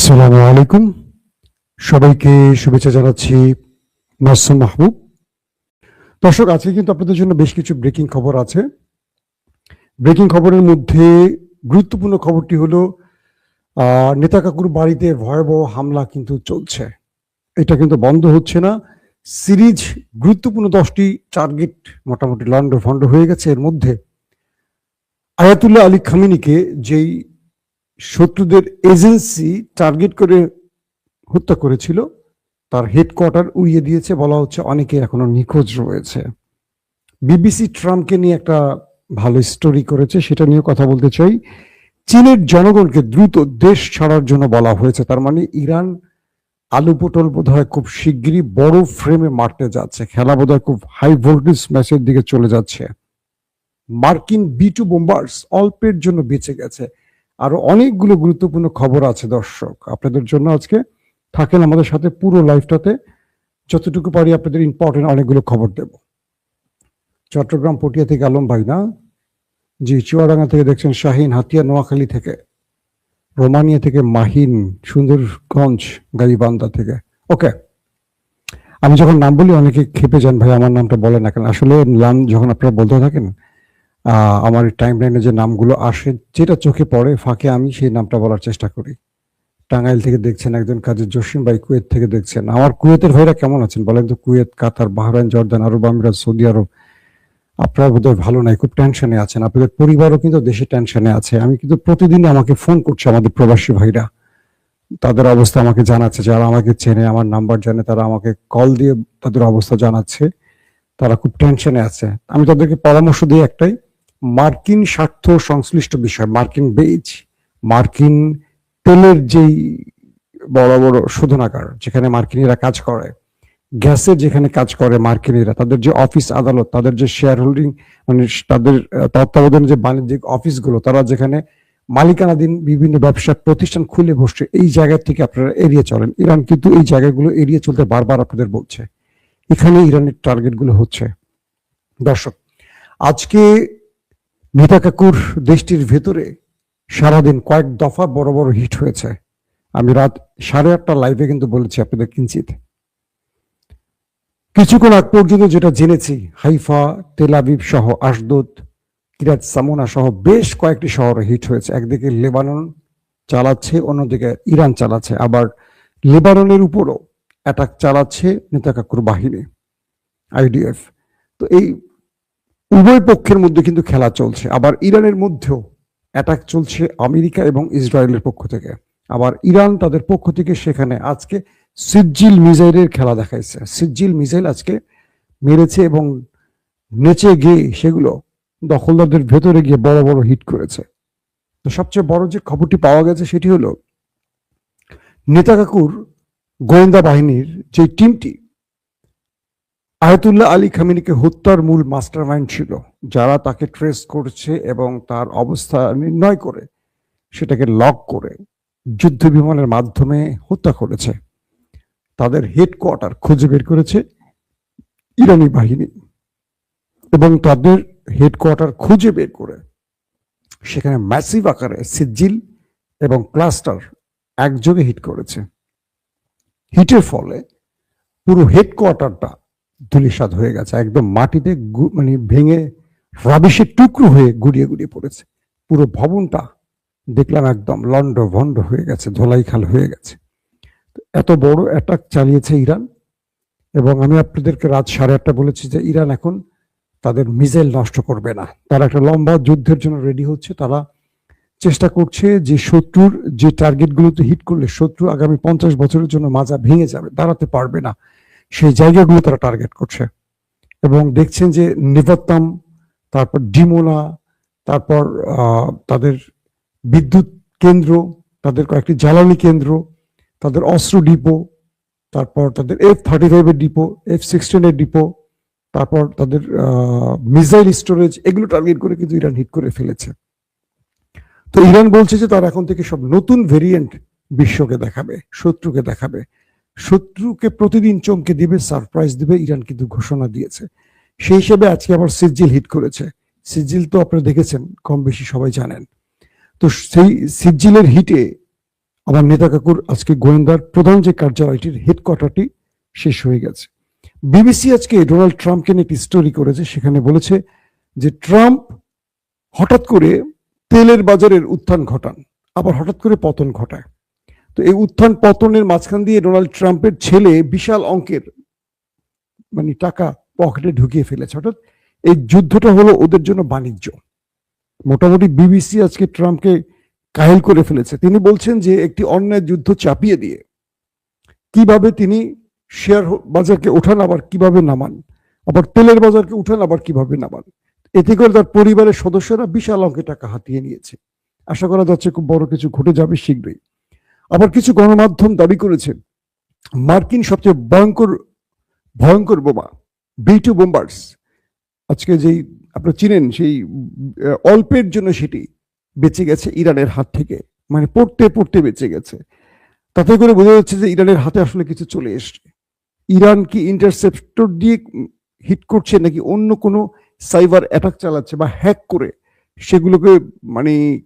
আসসালামু আলাইকুম, সবাইকে শুভেচ্ছা জানাচ্ছি। মাসুম মাহবুব। দর্শক, আজকে কিন্তু আপনাদের জন্য বেশ কিছু ব্রেকিং খবর আছে। ব্রেকিং খবরের মধ্যে গুরুত্বপূর্ণ খবরটি হলো নেতা কাকুর বাড়িতে ভয়াবহ হামলা কিন্তু চলছে। এটা কিন্তু বন্ধ হচ্ছে না। সিরিজ গুরুত্বপূর্ণ 10টি টার্গেট মোটামুটি লন্ড ভন্ড হয়ে গেছে। এর মধ্যে আয়াতুল্লাহ আলী খামেনিকে যেই শত্রুদের এজেন্সি টার্গেট করে হত্যা করেছিল, তার হেডকোয়ার্টার উড়িয়ে দিয়েছে। বলা হচ্ছে অনেকে এখনো নিখোঁজ রয়েছে। বিবিসি ট্রাম্পকে নিয়ে একটা ভালো স্টোরি করেছে, সেটা নিয়ে কথা বলতে চাই। চীনের জনগণকে দ্রুত দেশ ছাড়ার জন্য বলা হয়েছে। তার মানে ইরান আলু পটল বোধহয় খুব শিগগিরই বড় ফ্রেমে মারতে যাচ্ছে। খেলা বোধহয় খুব হাই ভোল্টেজ ম্যাচের দিকে চলে যাচ্ছে। মার্কিন B2 বোম্বার্স অল্পের জন্য বেঁচে গেছে। আরো অনেকগুলো গুরুত্বপূর্ণ খবর আছে দর্শক আপনাদের জন্য। আজকে থাকেন আমাদের সাথে পুরো লাইফটাতে, যতটুকু পারি আপনাদের ইম্পর্টেন্ট অনেকগুলো খবর দেব। চট্টগ্রাম পটিয়া থেকে আলম ভাই না? জি। চুয়াডাঙ্গা থেকে দেখছেন শাহিন, হাতিয়া নোয়াখালী থেকে, রোমানিয়া থেকে মাহিন, সুন্দরগঞ্জ গাইবান্ধা থেকে। ওকে, আমি যখন নাম বলি অনেকে খেপে যান, ভাই আমার নামটা বলে না কেন। আসলে নাম যখন আপনারা বলতে থাকেন, আমার টাইম লাইনে যে নামগুলো আসে, যেটা চোখে পড়ে ফাঁকে আমি সেই নামটা বলার চেষ্টা করি। টাঙ্গাইল থেকে দেখছেন একজন কাজী জসিম ভাই, কুয়েত থেকে দেখছেন। আমার কুয়েতের ভাইরা কেমন আছেন বলেন তো? কুয়েত, কাতার, বাহরাইন, জর্দান, আরব আমিরাত, সৌদি আরব। আপনারা বোধহয় ভালো নাই, খুব টেনশনে আছেন। আপনাদের পরিবারও কিন্তু দেশে টেনশনে আছে। আমি কিন্তু প্রতিদিন আমাকে ফোন করছে আমাদের প্রবাসী ভাইরা, তাদের অবস্থা আমাকে জানাচ্ছে। যারা আমাকে চেনে, আমার নাম্বার জানে, তারা আমাকে কল দিয়ে তাদের অবস্থা জানাচ্ছে। তারা খুব টেনশনে আছে। আমি তাদেরকে পরামর্শ দিই একটাই, মার্কিন স্বার্থ সংশ্লিষ্ট বিষয়, মার্কিন বেজ, মার্কিন তেলের যেই বড় বড় শোধনাগার যেখানে মার্কিনীরা কাজ করে, গ্যাসের যেখানে কাজ করে মার্কিনীরা, তাদের যে অফিস আদালত, তাদের যে শেয়ার হোল্ডিং, মানে তাদের তত্ত্বাবধানে যে বাণিজ্যিক অফিসগুলো, তারা যেখানে মালিকানাধীন বিভিন্ন ব্যবসা প্রতিষ্ঠান খুলে বসছে, এই জায়গা থেকে আপনারা এড়িয়ে চলেন। ইরান কিন্তু এই জায়গাগুলো এড়িয়ে চলতে বারবার আপনাদের বলছে। এখানে ইরানের টার্গেটগুলো হচ্ছে। দর্শক, আজকে নেতা কাকুর দেশটির ভেতরে সারাদিন কয়েক দফা বড় বড় হিট হয়েছে। আমি রাত 8:30 লাইভে কিন্তু বলেছি আপনাদের কিঞ্চিত। কিছুক্ষণ আগ পর্যন্ত যেটা জেনেছি, হাইফা, তেল আবিব সহ আশদোদ, কিরাত সামোনা সহ বেশ কয়েকটি শহরে হিট হয়েছে। একদিকে লেবানন চালাচ্ছে, অন্যদিকে ইরান চালাচ্ছে। আবার লেবাননের উপরও অ্যাটাক চালাচ্ছে নেতা কাকুর বাহিনী, IDF। তো এই উভয় পক্ষের মধ্যে কিন্তু খেলা চলছে। আবার ইরানের মধ্যেও অ্যাটাক চলছে আমেরিকা এবং ইসরায়েলের পক্ষ থেকে। আবার ইরান তাদের পক্ষ থেকে সেখানে আজকে সিজ্জিল মিসাইলের খেলা দেখাইছে। সিজ্জিল মিসাইল আজকে মেরেছে এবং নেচে গিয়ে সেগুলো দখলদারদের ভেতরে গিয়ে বড় বড় হিট করেছে। তো সবচেয়ে বড় যে খবরটি পাওয়া গেছে সেটি হলো, নেতা কাকুর গোয়েন্দা বাহিনীর যে টিমটি আয়াতুল্লাহ আলী খামেনিকে হত্যার মূল মাস্টারমাইন্ড ছিল, যারা তাকে ট্রেস করছে এবং তার অবস্থা নির্ণয় করে সেটাকে লক করে যুদ্ধ বিমানের মাধ্যমে হত্যা করেছে, তাদের হেডকোয়ার্টার খুঁজে বের করেছে ইরানি বাহিনী। এবং তাদের হেডকোয়ার্টার খুঁজে বের করে সেখানে ম্যাসিভ আকারে সিজিল এবং ক্লাস্টার একযোগে হিট করেছে। হিটের ফলে পুরো হেডকোয়ার্টারটা ধূলিসাৎ হয়ে গেছে, একদম মাটিতে মানে ভেঙে রাবিশের টুকরো হয়ে গুড়িয়ে গুড়িয়ে পড়েছে। পুরো ভবনটা দেখলাম একদম লন্ড ভন্ড হয়ে গেছে, ধোলাইখাল হয়ে গেছে। এত বড় অ্যাটাক চালিয়েছে ইরান। এবং আমি আপনাদেরকে রাত 8:30 বলেছি যে ইরান এখন তাদের মিসাইল নষ্ট করবে না, তারা একটা লম্বা যুদ্ধের জন্য রেডি হচ্ছে। তারা চেষ্টা করছে যে শত্রুর যে টার্গেটগুলোতে হিট করলে শত্রু আগামী 50 বছরের জন্য মাজা ভেঙে যাবে, দাঁড়াতে পারবে না, সেই জায়গাগুলো তারা টার্গেট করছে। এবং দেখছেন যে নেভাত্তাম, তারপর ডিমোনা, তারপর তাদের বিদ্যুৎ কেন্দ্র, তাদের কয়েকটি জ্বালানি কেন্দ্র, তাদের অস্ত্র ডিপো, তারপর তাদের F-35 এর ডিপো, F-16 এর ডিপো, তারপর তাদের মিসাইল স্টোরেজ, এগুলো টার্গেট করে কিন্তু ইরান হিট করে ফেলেছে। তো ইরান বলছে যে তারা এখন থেকে সব নতুন ভেরিয়েন্ট বিশ্বকে দেখাবে, শত্রুকে দেখাবে, শত্রুকে প্রতিদিন চমকে দিবে, সারপ্রাইজ দিবে। ইরান কিন্তু ঘোষণা দিয়েছে। সেই হিসেবে আজকে আবার সিজিল হিট করেছে। সিজিল তো আপনারা দেখেছেন, কম বেশি সবাই জানেন। তো সেই সিজিলের হিটে আমার নেতা কাকুর আজকে গোয়েন্দার প্রধান যে কার্যালয়টির হেডকোয়ার্টারটি শেষ হয়ে গেছে। বিবিসি আজকে ডোনাল্ড ট্রাম্পকে নিয়ে একটি স্টোরি করেছে, সেখানে বলেছে যে ট্রাম্প হঠাৎ করে তেলের বাজারের উত্থান ঘটান, আবার হঠাৎ করে পতন ঘটায়। তো এই উত্থান পতনের মাঝখান দিয়ে ডোনাল্ড ট্রাম্পের ছেলে বিশাল অঙ্কের টাকা পকেটে ঢুকিয়ে ফেলেছে। অর্থাৎ এই যুদ্ধটা হলো ওদের জন্য বাণিজ্য। মোটামুটি বিবিসি আজকে ট্রাম্পকে কাহিল করে ফেলেছে। তিনি বলছেন যে একটি অন্যায় যুদ্ধ চাপিয়ে দিয়ে কিভাবে তিনি শেয়ার বাজারকে ওঠান আবার কিভাবে নামান, আবার তেলের বাজারকে উঠান আবার কিভাবে নামান। এতে করে তার পরিবারের সদস্যরা বিশাল অঙ্কের টাকা হাতিয়ে নিয়েছে। আশা করা যাচ্ছে খুব বড় কিছু ঘটে যাবে শীঘ্রই। আবার কিছু গণমাধ্যম দাবি করেছে মার্কিন সবচেয়ে ভয়ঙ্কর বোমা B2 বোম্বার্স, আজকে যেই আপনারা চিনেন, সেই অল্পের জন্য সেটি বেঁচে গেছে ইরানের হাত থেকে, পড়তে পড়তে বেঁচে গেছে। তাতে করে বোঝা যাচ্ছে যে ইরানের হাতে আসলে কিছু চলে এসছে। ইরান কি ইন্টারসেপ্টর দিয়ে হিট করছে নাকি অন্য কোনো সাইবার অ্যাটাক চালাচ্ছে বা হ্যাক করে সেগুলোকে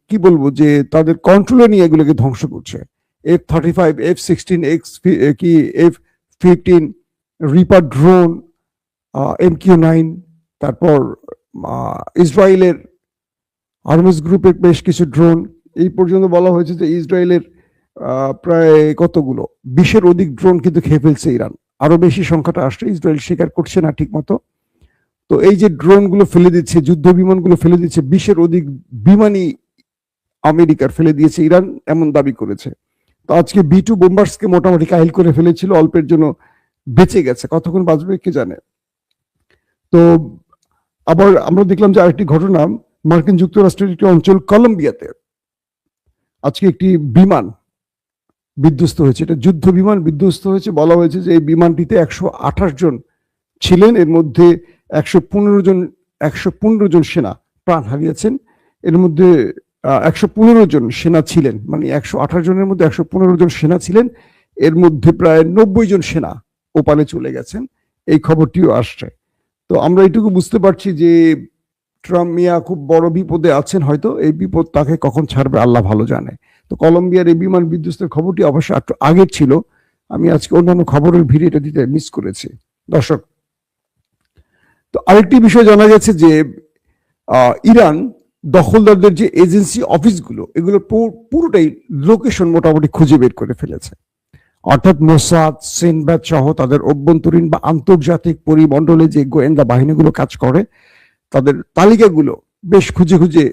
কি বলবো যে তাদের কন্ট্রোলে নিয়ে এগুলোকে ধ্বংস করছে। F-35, F-16X, কি F-15 রিপার ড্রোন, MQ-9, তারপর ইসরায়েলের আর্মস গ্রুপের বেশ কিছু ড্রোন। এই পর্যন্ত বলা হয়েছে যে ইসরায়েলের প্রায় কতগুলো 20-এর অধিক ড্রোন কিন্তু খেয়ে ফেলছে ইরান। আরো বেশি সংখ্যাটা আসছে, ইসরায়েল স্বীকার করছে না ঠিক মতো। তো এই যে ড্রোনগুলো ফেলে দিচ্ছে, যুদ্ধ বিমানগুলো ফেলে দিচ্ছে, 20-এর অধিক বিমানই আমেরিকার ফেলে দিয়েছে ইরান, এমন দাবি করেছে। তো আজকে B2 বোম্বার্সকে মোটামুটি কাহিল করে ফেলেছিল, অল্পের জন্য বেঁচে গেছে, কতক্ষণ বাঁচবে কে জানে। তো আবার আমরা দেখলাম যে আরেকটি ঘটনা, মার্কিন যুক্তরাষ্ট্রের একটি অঞ্চল কলম্বিয়াতে আজকে একটি বিমান বিধ্বস্ত হয়েছে। এটা যুদ্ধ বিমান বিধ্বস্ত হয়েছে। বলা হয়েছে যে এই বিমানটিতে 128 জন ছিলেন, এর মধ্যে 115 জন সেনা প্রাণ হারিয়েছেন। এর মধ্যে 115 জন সেনা ছিলেন, 128 জনের মধ্যে 115 জন সেনা ছিলেন। এর মধ্যে প্রায় 90 জন সেনা ওপারে চলে গেছেন, এই খবরটিও আসছে। তো আমরা এইটুকু বুঝতে পারছি যে ট্রাম্প মিয়া খুব বড় বিপদে আছেন, হয়তো এই বিপদ তাকে কখন ছাড়বে আল্লাহ ভালো জানে। তো কলম্বিয়ার এই বিমান বিধ্বস্তের খবরটি অবশ্য একটু আগের ছিল, আমি আজকে অন্যান্য খবরের ভিড় এটা দিতে মিস করেছি দর্শক। তো আরেকটি বিষয় জানা গেছে যে ইরান দখলদারদের যে এজেন্সি অফিসগুলো, এগুলো পুরোটাই লোকেশন মোটামুটি খুঁজে বের করে ফেলেছে। অর্থাৎ মোসাদ, সিনবাদ সহ তাদের অভ্যন্তরীণ বা আন্তর্জাতিক পরিমণ্ডলে যে গোয়েন্দা বাহিনীগুলো কাজ করে, তাদের তালিকাগুলো বেশ খুঁজে খুঁজে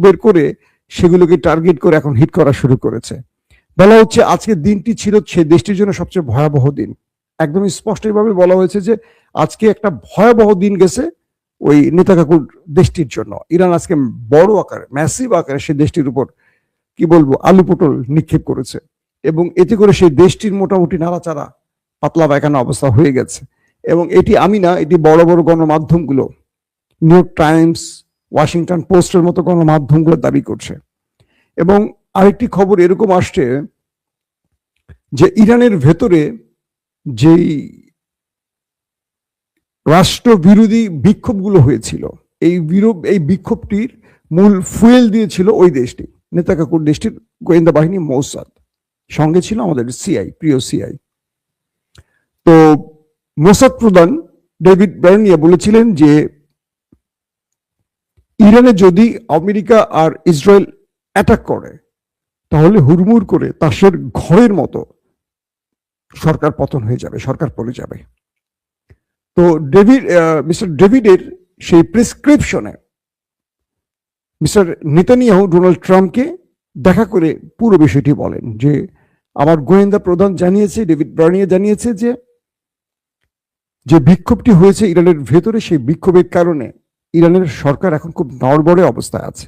বের করে সেগুলোকে টার্গেট করে এখন হিট করা শুরু করেছে। বলা হচ্ছে আজকের দিনটি ছিল সে দেশটির জন্য সবচেয়ে ভয়াবহ দিন। একদম স্পষ্টভাবে বলা হয়েছে যে আজকে একটা ভয়াবহ দিন গেছে ওই নেতা কাকুর দেশটির জন্য। ইরান আজকে বড় আকারে, ম্যাসিভ আকারে সে দেশটির উপর কি বলবো আলু পটল নিক্ষেপ করেছে, এবং এতে করে সেই দেশটির মোটামুটি নাড়াচাড়া পাতলা পায়খানা অবস্থা হয়ে গেছে। এবং এটি আমি না, এটি বড় বড় গণমাধ্যমগুলো, নিউ ইয়র্ক টাইমস, ওয়াশিংটন পোস্টের মতো গণমাধ্যমগুলো দাবি করছে। এবং আরেকটি খবর এরকম আসছে যে ইরানের ভেতরে যেই রাষ্ট্রবিরোধী বিক্ষোভগুলো হয়েছিল, এই বিক্ষোভটির মূল ফুয়েল দিয়েছিল ওই দেশটি, নেতা কাকুর দেশটির গোয়েন্দা বাহিনী মোসাদ, সঙ্গে ছিল আমাদের প্রিয় সিআই। তো মোসাদ প্রধান ডেভিড বার্নিয়া বলেছিলেন যে ইরানে যদি আমেরিকা আর ইসরায়েল অ্যাটাক করে তাহলে হুড়মুড় করে তাসের ঘরের মতো সরকার পতন হয়ে যাবে, সরকার পড়ে যাবে। তো মিস্টার ডেভিডের সেই প্রেসক্রিপশনে মিস্টার নেতানিয়াহু ডোনাল্ড ট্রাম্পকে দেখা করে পুরো বিষয়টি বলেন যে আমার গোয়েন্দা প্রধান জানিয়েছে, ডেভিড বার্নিয়া জানিয়েছে যে বিক্ষোভটি হয়েছে ইরানের ভেতরে, সেই বিক্ষোভের কারণে ইরানের সরকার এখন খুব নড়বড়ে অবস্থায় আছে।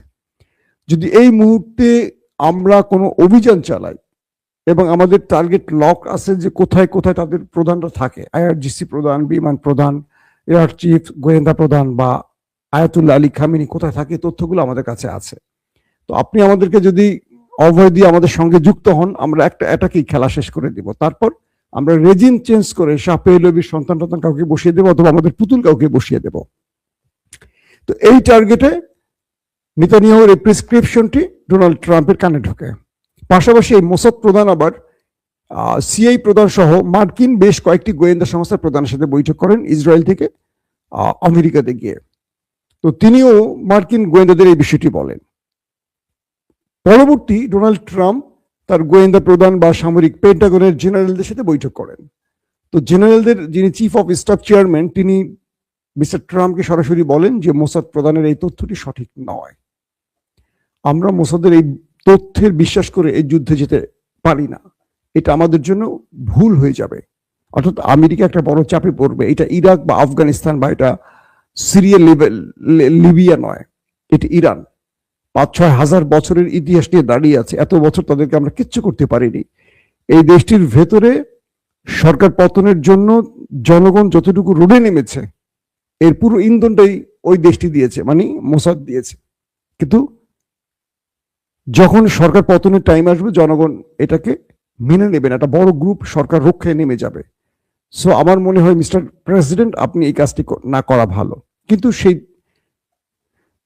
যদি এই মুহূর্তে আমরা কোনো অভিযান চালাই এবং আমাদের টার্গেট লক আছে যে কোথায় কোথায় তাদের প্রধানরা থাকে, IRGC প্রধান, বিমান প্রধান, এয়ার চিফ, গোয়েন্দা প্রধান বা আয়াতুল্লাহ আলী খামেনি কোথায় থাকে, তথ্যগুলো আমাদের কাছে আছে। তো আপনি আমাদেরকে যদি অভয় দিয়ে আমাদের সঙ্গে যুক্ত হন, আমরা একটা অ্যাটাকেই খেলা শেষ করে দিব। তারপর আমরা রেজিম চেঞ্জ করে শাহ পেহলভির সন্তান কাউকে বসিয়ে দেবো, অথবা আমাদের পুতুল কাউকে বসিয়ে দেব। তো এই টার্গেটে নেতানিয়াহুর এই প্রেসক্রিপশনটি ডোনাল্ড ট্রাম্পের কানে ঢোকে। পাশাপাশি এই মোসাদ প্রধান আবার সিআই প্রধান সহ মার্কিন বেশ কয়েকটি গোয়েন্দা সংস্থার প্রধানের সাথে বৈঠক করেন ইসরায়েল থেকে আমেরিকাতে গিয়ে। তো তিনিও মার্কিন গোয়েন্দাদের এই বিষয়টি বলেন। পরবর্তী ডোনাল্ড ট্রাম্প তার গোয়েন্দা প্রধান বা সামরিক পেন্টাগনের জেনারেলদের সাথে বৈঠক করেন। তো জেনারেলদের যিনি চিফ অফ স্টাফ চেয়ারম্যান তিনি মিস্টার ট্রাম্পকে সরাসরি বলেন যে মোসাদ প্রধানের এই তথ্যটি সঠিক নয়, আমরা মোসাদের এই তথ্যের বিশ্বাস করে এই যুদ্ধে যেতে পারি না, এটা আমাদের জন্য ভুল হয়ে যাবে। অর্থাৎ আমেরিকা একটা বড় চাপে পড়বে। এটা ইরাক বা আফগানিস্তান বা এটা সিরিয়া লিবিয়া নয়, এটা ইরান। 5-6 হাজার বছরের ইতিহাস নিয়ে দাঁড়িয়ে আছে। এত বছর তাদেরকে আমরা কিচ্ছু করতে পারিনি। এই দেশটির ভেতরে সরকার পতনের জন্য জনগণ যতটুকু রোডে নেমেছে এর পুরো ইন্ধনটাই ওই দেশটি দিয়েছে, মানে মোসাদ দিয়েছে। কিন্তু যখন সরকার পতনের টাইম আসবে জনগণ এটাকে মেনে নেবেন, একটা বড় গ্রুপ সরকার রক্ষায় নেমে যাবে। সো আমার মনে হয় মিস্টার প্রেসিডেন্ট আপনি এই কাজটি না করা ভালো। কিন্তু সেই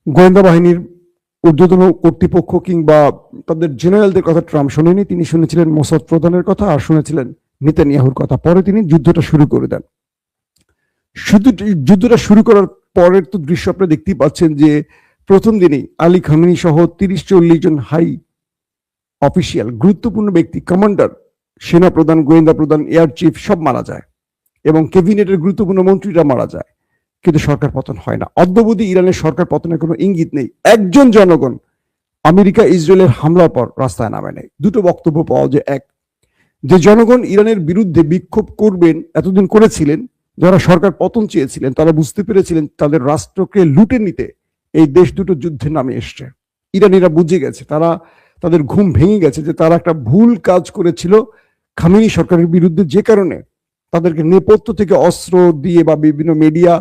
গোয়েন্দা বাহিনীর ঊর্ধ্বতন কর্তৃপক্ষ কিংবা তাদের জেনারেলদের কথা ট্রাম্প শোনেনি। তিনি শুনেছিলেন মোসাদ প্রধানের কথা আর শুনেছিলেন নেতানিয়াহুর কথা। পরে তিনি যুদ্ধটা শুরু করে দেন। যুদ্ধটা শুরু করার পরের তো দৃশ্য আপনারা দেখতেই পাচ্ছেন যে প্রথম দিনেই আলী খামেনি সহ 30-40 জন হাই অফিসিয়াল গুরুত্বপূর্ণ ব্যক্তি, কমান্ডার, সেনা প্রধান, গোয়েন্দা প্রধান, এয়ার চিফ সব মারা যায় এবং ক্যাবিনেটের গুরুত্বপূর্ণ মন্ত্রীরা মারা যায়। কিন্তু সরকার পতন হয় না। অদ্যাবধি ইরানের সরকার পতনের কোনো ইঙ্গিত নেই। একজন জনগণ আমেরিকা ইসরায়েলের হামলার পর রাস্তায় নামে নেই। দুটো বক্তব্য পাওয়া যায়। এক, যে জনগণ ইরানের বিরুদ্ধে বিক্ষোভ করবেন এতদিন করেছিলেন, যারা সরকার পতন চেয়েছিলেন তারা বুঝতে পেরেছিলেন তাদের রাষ্ট্রকে লুটে নিতে এই দেশ দুটো যুদ্ধে নামে এসছে। ইরানিরা বুঝে গেছে, তাদের ঘুম ভেঙে গেছে যে তারা একটা ভুল কাজ করেছিল খামেনি সরকারের বিরুদ্ধে, যে কারণে তাদেরকে নেপথ্য থেকে অস্ত্র দিয়ে বা বিভিন্ন মিডিয়া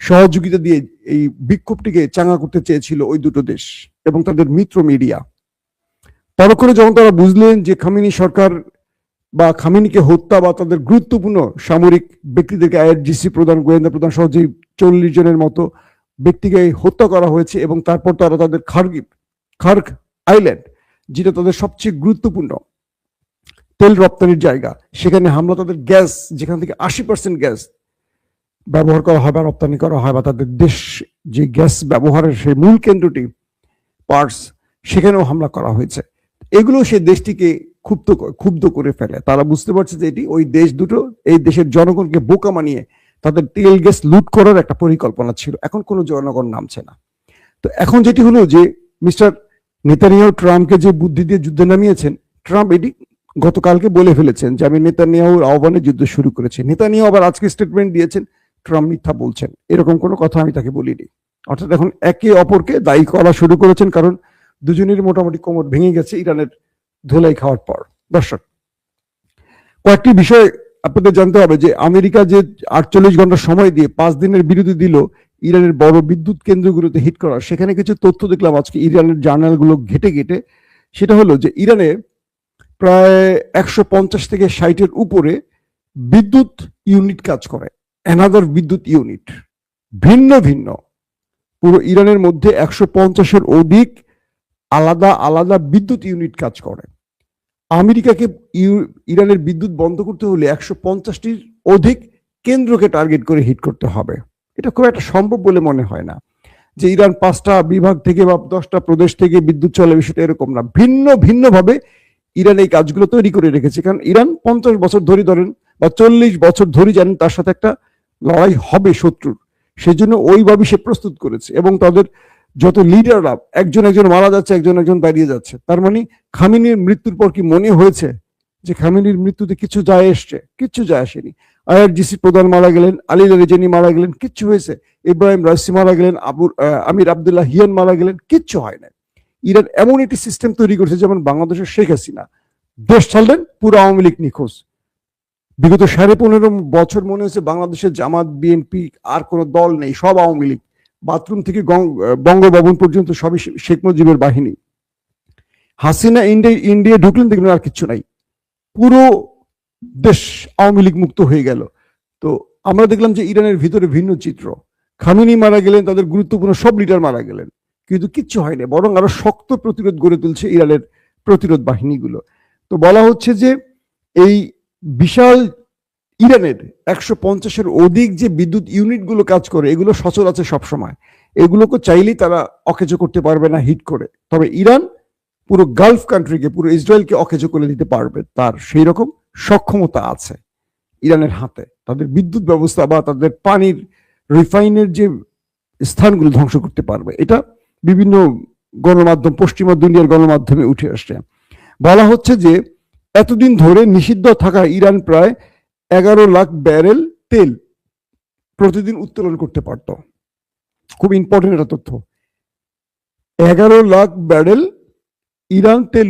সহযোগিতা দিয়ে এই বিক্ষোভটিকে চাঙ্গা করতে চেয়েছিল ওই দুটো দেশ এবং তাদের মিত্র মিডিয়া। পরক্ষণে যখন তারা বুঝলেন যে খামেনি সরকার বা খামেনিকে হত্যা বা তাদের গুরুত্বপূর্ণ সামরিক ব্যক্তিদেরকে আইআরজিসি প্রধান, গোয়েন্দা প্রধান সহ যে 40 জনের মতো ব্যক্তিকে হত্যা করা হয়েছে এবং তারপর তারা তাদের খার্ক আইল্যান্ড, যেটা তাদের সবচেয়ে গুরুত্বপূর্ণ তেল রপ্তানির জায়গা, সেখানে হামলা, তাদের গ্যাস যেখান থেকে 80% গ্যাস ব্যবহার করা হয় বা রপ্তানি করা হয় বা তাদের দেশ যে গ্যাস ব্যবহারের সেই মূল কেন্দ্রটি পার্টস, সেখানেও হামলা করা হয়েছে। এগুলো সেই দেশটিকে ক্ষুব্ধ করে ফেলে। তারা বুঝতে পারছে যে এটি ওই দেশ দুটো এই দেশের জনগণকে বোকা মানিয়ে তাদের তেল গ্যাস লুট করার একটা পরিকল্পনা ছিল। এখন কোনো জনগণ নামছে না। তো এখন যেটি হলো যে মিস্টার নেতানিয়াহু ট্রাম্পকে যে বুদ্ধি দিয়ে যুদ্ধে নামিয়েছেন, ট্রাম্প এটি গতকালকে বলে ফেলেছেন যে আমি নেতানিয়াহুর আহ্বানে যুদ্ধ শুরু করেছি। নেতানিয়াহু আবার আজকে স্টেটমেন্ট দিয়েছেন ট্রাম্প মিথ্যা বলছেন, এরকম কোনো কথা আমি তাকে বলিনি। অর্থাৎ এখন একে অপরকে দায়ী করা শুরু করেছেন, কারণ দুজনের মোটামুটি কোমর ভেঙে গেছে ইরানের ধুলাই খাওয়ার পর। দর্শক, কয়েকটি বিষয় আপনাদের জানতে হবে যে আমেরিকা যে 48 ঘন্টা সময় দিয়ে 5 দিনের বিরতি দিল ইরানের বড় বিদ্যুৎ কেন্দ্রগুলোতে হিট করার, সেখানে কিছু তথ্য দেখলাম আজকে ইরানের জার্নালগুলো ঘেটে। সেটা হলো যে ইরানে প্রায় 150 থেকে 60-এর উপরে বিদ্যুৎ ইউনিট কাজ করে। অ্যানাদার বিদ্যুৎ ইউনিট ভিন্ন পুরো ইরানের মধ্যে 150-এর অধিক আলাদা বিদ্যুৎ ইউনিট কাজ করে। আমেরিকাকে ইরানের বিদ্যুৎ বন্ধ করতে হলে 150-টির অধিক কেন্দ্রকে টার্গেট করে হিট করতে হবে। এটা খুব একটা সম্ভব বলে মনে হয় না যে ইরান 5টা বিভাগ থেকে বা 10টা প্রদেশ থেকে বিদ্যুৎ চলে, বিষয়টা এরকম না। ভিন্ন ভাবে ইরান এই কাজগুলো তৈরি করে রেখেছে। কারণ ইরান 50 বছর ধরে ধরেন বা 40 বছর ধরে জানেন তার সাথে একটা লড়াই হবে শত্রুর, সেই জন্য ওইভাবে সে প্রস্তুত করেছে। এবং তাদের যত লিডাররা একজন মারা যাচ্ছে, একজন দাঁড়িয়ে যাচ্ছে। তার মানে খামেনির মৃত্যুর পর কি মনে হয়েছে যে খামেনির মৃত্যুতে কিছু যায় এসছে? কিচ্ছু যায় আসেনি। আইআরজিসি প্রধান মারা গেলেন, আলী লারিজানি মারা গেলেন, কিচ্ছু হয়েছে? ইব্রাহিম রাইসি মারা গেলেন, আমির আবদুল্লাহ হিয়ান মারা গেলেন, কিচ্ছু হয় না। ইরান এমন একটি সিস্টেম তৈরি করেছে যেমন বাংলাদেশের শেখ হাসিনা দেশ ছাড়লেন, পুরো আওয়ামী লীগ নিখোঁজ। বিগত 15.5 বছর মনে হয়েছে বাংলাদেশের জামাত, বিএনপি আর কোনো দল নেই, সব আওয়ামী লীগ। বাথরুম থেকে বঙ্গভবন পর্যন্ত সবই শেখ মুজিবের বাহিনী। হাসিনা ইন্ডিয়া ঢুকলেন, দেখলেন আর কিচ্ছু নাই, পুরো দেশ আওয়ামী লীগ মুক্ত হয়ে গেল। তো আমরা দেখলাম যে ইরানের ভিতরে ভিন্ন চিত্র। খামেনি মারা গেলেন, তাদের গুরুত্বপূর্ণ সব লিডার মারা গেলেন, কিন্তু কিচ্ছু হয়নি, বরং আরো শক্ত প্রতিরোধ গড়ে তুলছে ইরানের প্রতিরোধ বাহিনীগুলো। তো বলা হচ্ছে যে এই বিশাল ইরানের 150-এর অধিক যে বিদ্যুৎ ইউনিটগুলো কাজ করে, এগুলো সচল আছে সবসময়, এগুলোকে চাইলেই তারা অকেজো করতে পারবে না হিট করে। তবে ইরান পুরো গালফ কান্ট্রিকে, পুরো ইসরায়েলকে অকেজো করে দিতে পারবে, তার সেই রকম সক্ষমতা আছে ইরানের হাতে। তাদের বিদ্যুৎ ব্যবস্থা বা তাদের পানির রিফাইনের যে স্থানগুলো ধ্বংস করতে পারবে, এটা বিভিন্ন গণমাধ্যম, পশ্চিমা দুনিয়ার গণমাধ্যমে উঠে আসছে। বলা হচ্ছে যে এতদিন ধরে নিষিদ্ধ থাকা ইরান প্রায় 11 লাখ ব্যারেল তেল প্রতিদিন উত্তোলন করতে পারত। খুব ইম্পর্টেন্ট একটা তথ্য, 11 লাখ ব্যারেল ইরান তেল